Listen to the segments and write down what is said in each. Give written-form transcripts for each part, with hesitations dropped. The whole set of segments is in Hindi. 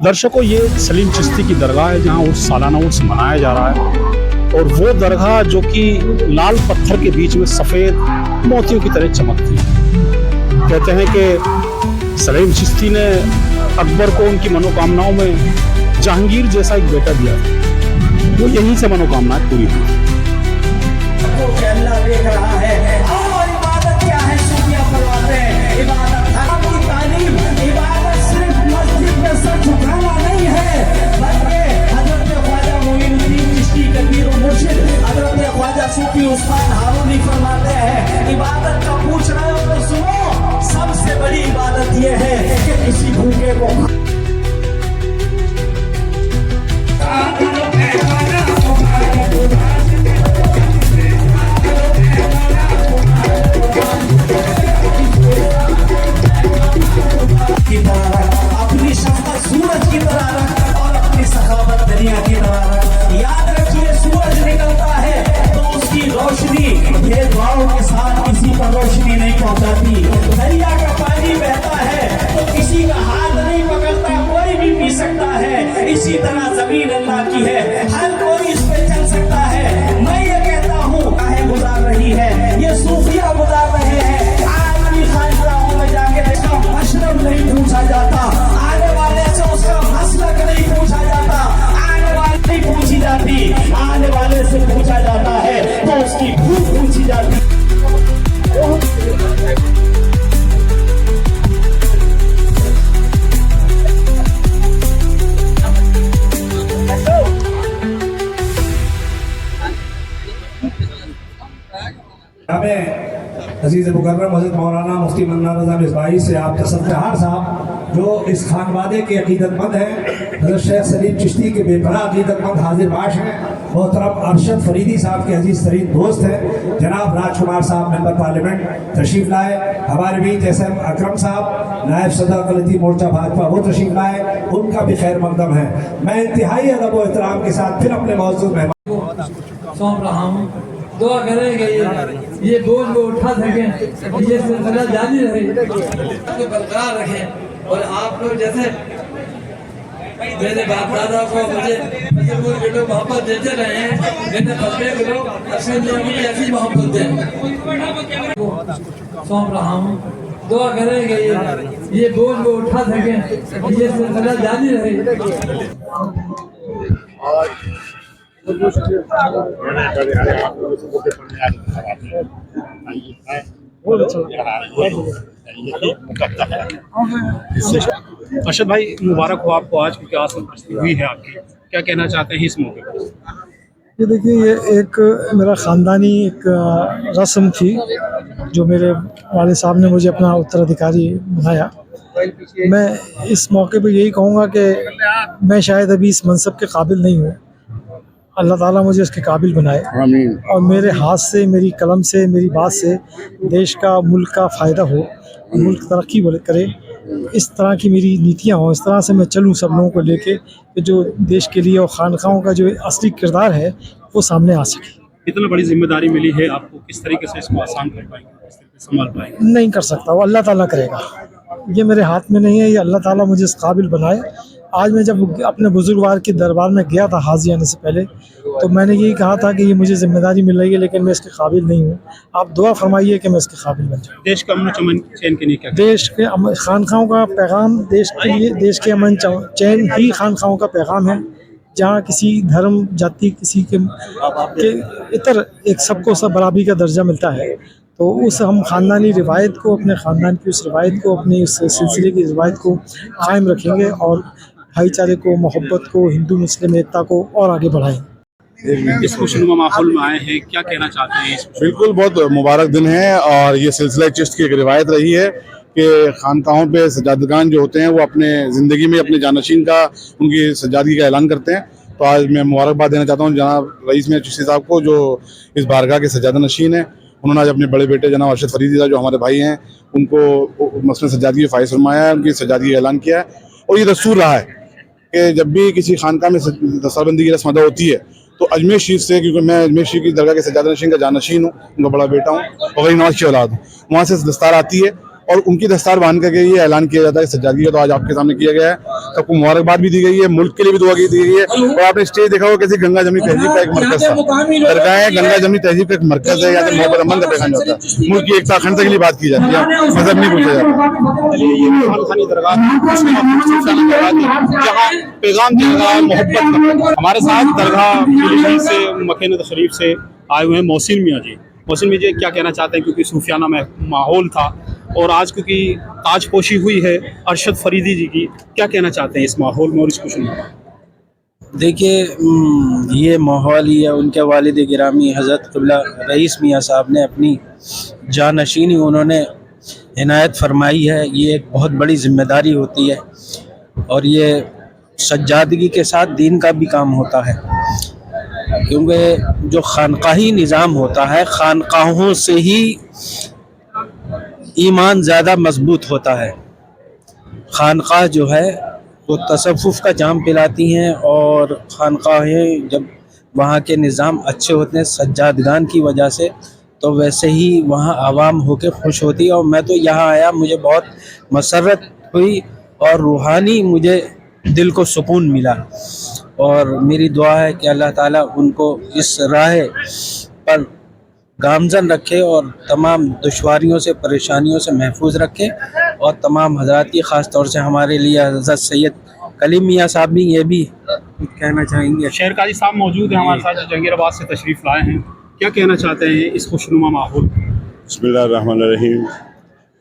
दर्शकों, ये सलीम चिश्ती की दरगाह है जहाँ उर्स सालाना उर्स मनाया जा रहा है। और वो दरगाह जो कि लाल पत्थर के बीच में सफ़ेद मोतियों की तरह चमकती है। कहते हैं कि सलीम चिश्ती ने अकबर को उनकी मनोकामनाओं में जहांगीर जैसा एक बेटा दिया, वो यहीं से मनोकामनाएं पूरी हुई। अल्लाह देख रहा है। और इबादत क्या है? सूफिया फरमाते हैं इबादत धर्म की तालीम, इबादत सिर्फ मस्जिद में सर झुकाना नहीं है, बल्कि हजरत ख्वाजा मोइनुद्दीन चिश्ती कबीर मुर्शिद हजरत ख्वाजा सूफी उस्मान हारूनी फरमाते हैं इबादत का पूछ रहे हो तो सुनो, सबसे बड़ी इबादत यह है कि किसी भूखे को अपनी शफ़क़त सूरज की तरह रख और अपनी सखावत दरिया की तरह रख। याद रखिए, सूरज निकलता है तो उसकी रोशनी भेदभाव के साथ किसी पर रोशनी नहीं पहुंचाती। दरिया का पानी बहता है तो किसी का हाथ नहीं पकड़ता, कोई भी पी सकता है। इसी तरह जमीन अल्लाह की है, हर कोई इस पे चल सकता है। मैं ये कहता हूँ काहे गुजार रही है, ये सूफिया गुजार रहे हैं। आलमी खानकाहों में जाके इसका मशरब नहीं पूछा जाता, आने वाले से उसका मसलक नहीं पूछा जाता, आने वाले नहीं पूछी जाती, आने वाले से पूछा जाता है तो उसकी भूख पूछी जाती। अजीज़ मुकर्रम हज़रत मौलाना मुफ्ती मन्नान रज़ा मिसबाही से आप तसद्दुर साहब जो इस खानवादे के अक़ीदतमंद हैं, हज़रत शेख सलीम चिश्ती के बेपनाह अक़ीदतमंद हाजिर बाश हैं, मोहतरम अरशद फरीदी साहब के अजीज़ तरीन दोस्त हैं, जनाब राजकुमार साहब मेंबर पार्लियामेंट तशरीफ़ लाए, हमारे बीच एसएम अकरम साहब नायब सदर अक़लियती मोर्चा भाजपा वो तशरीफ़ लाए, उनका भी खैर मकदम है। मैं इंतहाई अदब व एहतराम के साथ फिर अपने मौजूद मेहमान सौंप रहा हूँ। दुआ करेंगे ये बोझ वो उठा सकें, ये सिलसिला जारी रहे, तो बरकरार रखें। और आप लोग जैसे मेरे बाप दादा को मुझे लोग मोहब्बत देते रहे हैं, मेरे बच्चे को लोग मुझे ऐसी मोहब्बत दें। सौंप रहा हूँ। दुआ करेंगे ये बोझ वो उठा सकें, ये सिलसिला जारी रहे। अरशद भाई, मुबारक हो आपको आज, क्योंकि आज संतुष्टि हुई है आपकी, क्या कहना चाहते हैं इस मौके पर? ये देखिए, ये एक मेरा ख़ानदानी एक रस्म थी जो मेरे वालिद साहब ने मुझे अपना उत्तराधिकारी बनाया। मैं इस मौके पे यही कहूँगा कि मैं शायद अभी इस मनसब के काबिल नहीं हूँ, अल्लाह ताला मुझे इसके काबिल बनाए और मेरे हाथ से, मेरी कलम से, मेरी बात से देश का, मुल्क का फ़ायदा हो, मुल्क तरक्की करे, इस तरह की मेरी नीतियाँ हों, इस तरह से मैं चलूँ सब लोगों को लेके कि जो देश के लिए और खानकाहों का जो असली किरदार है वो सामने आ सके। इतना बड़ी जिम्मेदारी मिली है आपको, किस तरीके से इसको आसान कर पाएंगे, किस तरीके से संभाल पाएंगे? नहीं कर सकता, वो अल्लाह ताला करेगा, ये मेरे हाथ में नहीं है। ये अल्लाह ताला मुझे इस काबिल बनाए। आज मैं जब अपने बुजुर्गवार के दरबार में गया था हाज़िर आने से पहले, तो मैंने यही कहा था कि ये मुझे जिम्मेदारी मिल रही है लेकिन मैं इसके काबिल नहीं हूँ, आप दुआ फरमाइए कि मैं इसके काबिल बन जाऊँ। देश का अमन चैन के लिए क्या? देश के खानकाहों का पैगाम, देश के लिए, देश के अमन चैन ही खानकाहों का पैगाम है, जहाँ किसी धर्म, जाति, किसी के इतर एक सबको सब बराबरी का दर्जा मिलता है। तो उस हम ख़ानदानी रिवायत को, अपने ख़ानदान की उस रिवायत को, अपनी उस सिलसिले की रिवायत को कायम रखेंगे और भाईचारे को, मोहब्बत को, हिंदू मुस्लिम एकता को और आगे बढ़ाएंगे। इस खुशनुमा माहौल में आए हैं, क्या कहना चाहते हैं? बिल्कुल, बहुत मुबारक दिन है और ये सिलसिला चिश्त की एक रिवायत रही है कि खानकाहों पे सज्जादगान जो होते हैं वो अपने ज़िंदगी में अपने जानशीन का, उनकी सज्जादगी का ऐलान करते हैं। तो आज मैं मुबारकबाद देना चाहता हूँ जनाब रईस मियां चिश्ती साहब को, जो इस बारगाह के सज्जादा नशीन है। उन्होंने आज अपने बड़े बेटे जनाब अरशद फरीदी साहब, जो हमारे भाई हैं, उनको मसलन सज्जादगी फ़ाइज़ फरमाया है, उनकी सज्जादगी का ऐलान किया है। और ये दस्तूर रहा है कि जब भी किसी खानका में दस्तारबंदी की रस्म अदा होती है तो अजमेर शरीफ से, क्योंकि मैं अजमेर शरीफ की दरगाह के सज्जादा नशीन का जानशीन हूँ, उनका बड़ा बेटा हूँ और गरीब नवाज की औलाद हूँ, वहाँ से दस्तार आती है और उनकी दस्तार बांध करके ये ऐलान किया जाता है सज्जादगी का। तो आज आपके सामने किया गया है, सबको मुबारकबाद भी दी गई है, मुल्क के लिए भी दुआ की दी गई है। और आपने स्टेज देखा होगा कैसे गंगा जमनी तहजीब का एक मरकज था, दरगाह है गंगा जमनी तहजीब का एक मरकज है, यहाँ से मोहब्बत अमन का पैगाम जाता है, मुल्क की एकता अखंडता के लिए बात की जाती है, मजहब नहीं पूछा जाता। ये मेहमान खानी दरगाह जहाँ पैगाम दिया गया मोहब्बत का। हमारे साथ दरगाह पीलीभीत से मक्के शरीफ से आए हुए हैं मोहसिन मियाँ जी। मोहसिन मियाँ जी क्या कहना चाहते हैं, क्योंकि सूफियाना में माहौल था और आज क्योंकि ताजपोशी हुई है अरशद फरीदी जी की, क्या कहना चाहते हैं इस माहौल में और इसको सुनकर? देखिए, ये माहौल ही है, उनके वालिद गिरामी हज़रत क़िबला रईस मियाँ साहब ने अपनी जानशीनी उन्होंने इनायत फरमाई है। ये एक बहुत बड़ी ज़िम्मेदारी होती है और ये सज्जादगी के साथ दीन का भी काम होता है, क्योंकि जो खानकाही निज़ाम होता है, खानकाहों से ही ईमान ज़्यादा मजबूत होता है। खानकाह जो है वो तसव्वुफ़ का जाम पिलाती हैं और खानकाहें जब वहाँ के निज़ाम अच्छे होते हैं सज्जादगान की वजह से, तो वैसे ही वहाँ आवाम होकर खुश होती है। और मैं तो यहाँ आया, मुझे बहुत मसरत हुई और रूहानी मुझे दिल को सुकून मिला। और मेरी दुआ है कि अल्लाह ताला उनको इस राह पर गामज़न रखे और तमाम दुश्वारियों से परेशानियों से महफूज रखे। और तमाम हज़रात की ख़ास तौर से हमारे लिए हज़रत सैयद कलीम मियाँ साहब भी ये भी कुछ कहना चाहेंगे। शेर काजी साहब मौजूद हैं हमारे साथ, जो जहांगीराबाद से तशरीफ़ लाए हैं, क्या कहना चाहते हैं इस खुशनुमा माहौल? बिस्मिल्लाहिर्रहमानिर्रहीम।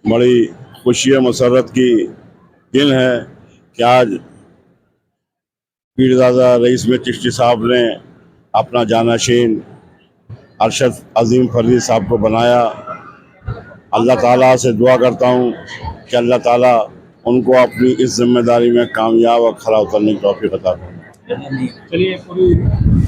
बड़ी खुशी मसरत की दिन है कि आज पीरज़ादा रईस में चिश्ती साहब ने अपना जानशीन अरशद अजीम फरीदी साहब को बनाया। अल्लाह ताला से दुआ करता हूँ कि अल्लाह ताला उनको अपनी इस जिम्मेदारी में कामयाब और खरा उतरने की तौफीक अता फरमाए। चलिए पूरी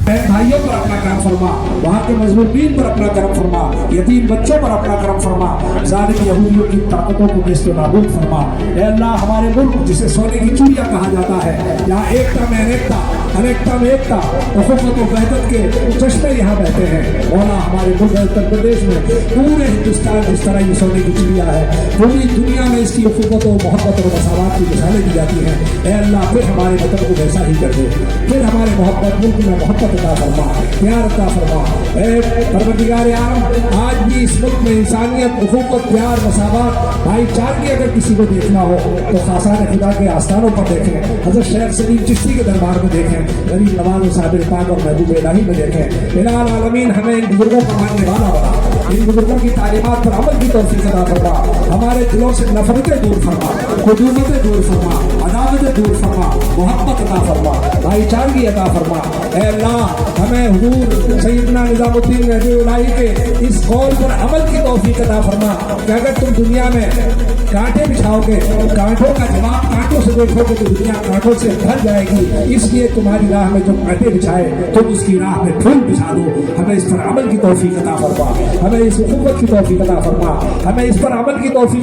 भाइयों पर अपना करम फरमा, वहाँ के मजलूमीन पर अपना करम फरमा, यतीम बच्चों पर अपना करम फरमा, ज़ालिम यहूदियों की ताकतों को नेस्तो नाबूद फरमा। ऐ अल्लाह, हमारे मुल्क जिसे सोने की चिड़िया कहा जाता है, यहाँ एकता में अनेकता, अनेकता में एकता, उखुवत और वहदत के चश्मे यहाँ बहते हैं। मौला, हमारे मुल्क उत्तर प्रदेश में पूरे हिंदुस्तान जिस तरह ये सोने की चिड़िया है, पूरी दुनिया में इसकी उखुवत और मोहब्बत और मसावत की मिसालें दी जाती हैं। ऐ अल्लाह, फिर हमारे वतन को वैसा ही कर दे, फिर हमारे मोहब्बत मुल्क में मोहब्बत अता फरमा, प्यार अता फरमा। परवरदिगार आलम, आज भी इस मुल्क में इंसानियत, उखुवत, प्यार, मसावत, भाईचारगी अगर किसी को देखना हो तो खासान खुदा के आस्थानों पर देखें, हज़रत शेख सलीम चिश्ती के दरबार में देखें, गरीब नवाज साबिर पाक और महबूब इलाही में देखें। इलाल आलमीन हमें इन बुजुर्गों को मानने वाला बना, इन बुजुर्गों की तालीमात पर अमल की तौफीक अता फरमा, हमारे दिलों से नफरतें दूर फरमा, खुदूमतें दूर फरमा, अदावतें दूर फरमा, मोहब्बत अता फरमा, भाईचारगी अता फरमा। ऐ अल्लाह, हमें हुजूर सैयदना निज़ामुद्दीन रहमतुल्लाह के इस कौल पर अमल की तौफीक अता फरमा कि अगर तुम दुनिया में कांटे बिछाओगे, कांटों का जवाब कांटों से देखोगे तो दुनिया कांटों से भर जाएगी। इसलिए तुम्हारी राह में जो कांटे बिछाए तुम उसकी राह में फूल बिछा दो। हमें इस पर अमल की तौफीक अता फरमा, हमें इस उखुवत की तौफीक अता फरमा, हमें इस पर अमल की तौफीक